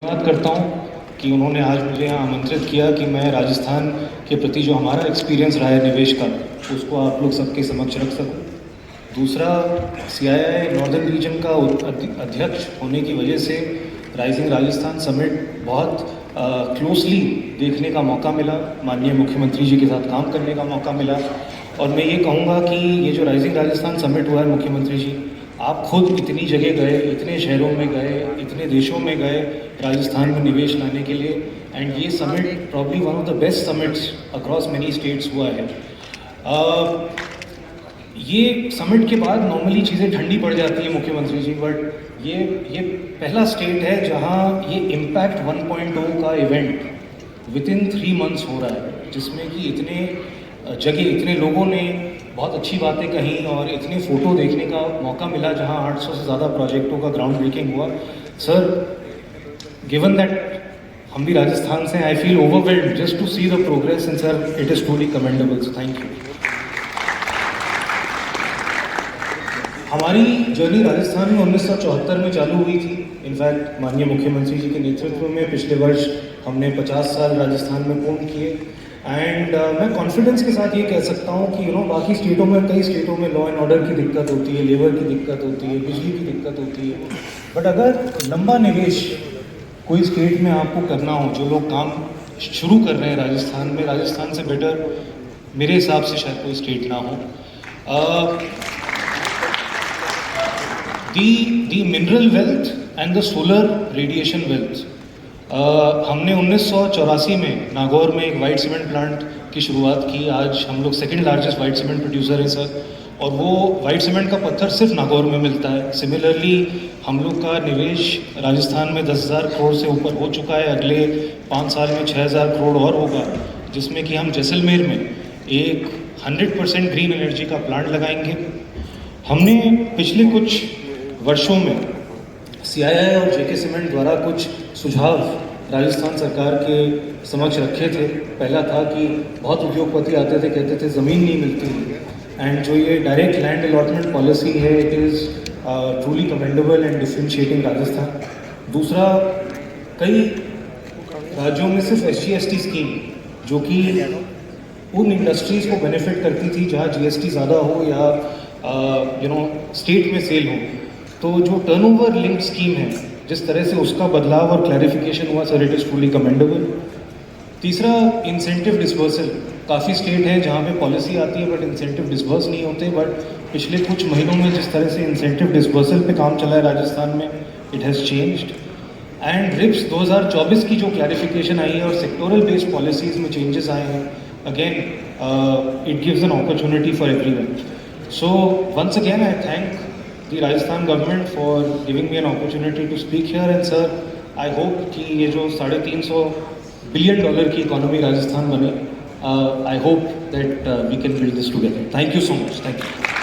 धन्यवाद करता हूँ कि उन्होंने आज मुझे यहाँ आमंत्रित किया कि मैं राजस्थान के प्रति जो हमारा एक्सपीरियंस रहा है निवेश का, उसको आप लोग सबके समक्ष रख सकूँ। दूसरा, CII नॉर्दर्न रीजन का अध्यक्ष होने की वजह से राइजिंग राजस्थान समिट बहुत क्लोजली देखने का मौका मिला, माननीय मुख्यमंत्री जी के साथ काम करने का मौका मिला। और मैं ये कहूँगा कि ये जो राइजिंग राजस्थान समिट हुआ है, मुख्यमंत्री जी आप खुद इतनी जगह गए, इतने शहरों में गए, इतने देशों में गए राजस्थान में निवेश लाने के लिए, एंड ये summit probably one of the best summits across many states हुआ है। ये समिट के बाद नॉर्मली चीज़ें ठंडी पड़ जाती हैं मुख्यमंत्री जी, बट ये पहला स्टेट है जहाँ ये इम्पैक्ट 1.0 का इवेंट विद इन 3 मंथ्स हो रहा है, जिसमें कि इतने जगह इतने लोगों ने बहुत अच्छी बातें कहीं और इतने फ़ोटो देखने का मौका मिला जहां 800 से ज़्यादा प्रोजेक्टों का ग्राउंड ब्रेकिंग हुआ। सर, गिवन दैट हम भी राजस्थान से, I feel overwhelmed just to see the progress and sir it is truly commendable, so thank you. हमारी जर्नी राजस्थान में 1974 में चालू हुई थी। इनफैक्ट माननीय मुख्यमंत्री जी के नेतृत्व में पिछले वर्ष हमने 50 साल राजस्थान में पूर्ण किए। एंड मैं कॉन्फिडेंस के साथ ये कह सकता हूँ कि बाकी स्टेटों में, कई स्टेटों में लॉ एंड ऑर्डर की दिक्कत होती है, लेबर की दिक्कत होती है, बिजली की दिक्कत होती है, बट अगर लंबा निवेश कोई स्टेट में आपको करना हो, जो लोग काम शुरू कर रहे हैं राजस्थान में, राजस्थान से बेटर मेरे हिसाब से शायद कोई स्टेट ना हो। The mineral wealth and the solar radiation wealth, हमने 1984 में नागौर में एक वाइट सीमेंट प्लांट की शुरुआत की। आज हम लोग second largest white cement producer हैं सर, और वो वाइट सीमेंट का पत्थर सिर्फ नागौर में मिलता है। सिमिलरली हम लोग का निवेश राजस्थान में 10,000 करोड़ से ऊपर हो चुका है, अगले 5 साल में 6,000 करोड़ और होगा, जिसमें कि हम जैसलमेर में एक 100% ग्रीन एनर्जी का प्लांट लगाएंगे। हमने पिछले कुछ वर्षों में CII और JK सीमेंट द्वारा कुछ सुझाव राजस्थान सरकार के समक्ष रखे थे। पहला था कि बहुत उद्योगपति आते थे, कहते थे ज़मीन नहीं मिलती, एंड जो ये डायरेक्ट लैंड अलॉटमेंट पॉलिसी है, it is truly commendable and differentiating Rajasthan. दूसरा, कई राज्यों में सिर्फ SGST स्कीम, जो कि उन इंडस्ट्रीज़ को बेनिफिट करती थी जहाँ GST ज़्यादा हो या स्टेट में सेल हो, तो जो टर्नओवर लिंक्ड स्कीम है, जिस तरह से उसका बदलाव और क्लैरिफिकेशन हुआ sir, it is truly commendable. तीसरा, इंसेंटिव डिस्बर्सल। काफ़ी स्टेट हैं जहाँ पे पॉलिसी आती है बट इंसेंटिव डिस्बर्स नहीं होते, बट पिछले कुछ महीनों में जिस तरह से इंसेंटिव डिस्बर्सल पे काम चला है राजस्थान में, it has changed. And RIPS 2024 की जो क्लैरिफिकेशन आई है और सेक्टोरल बेस्ड पॉलिसीज़ में चेंजेस आए हैं, again it gives an opportunity for everyone. So once again I thank the Rajasthan government for giving me an opportunity to speak here, and sir I hope कि ये जो $350 billion की economy Rajasthan बने, I hope that we can build this together. Thank you so much. Thank you.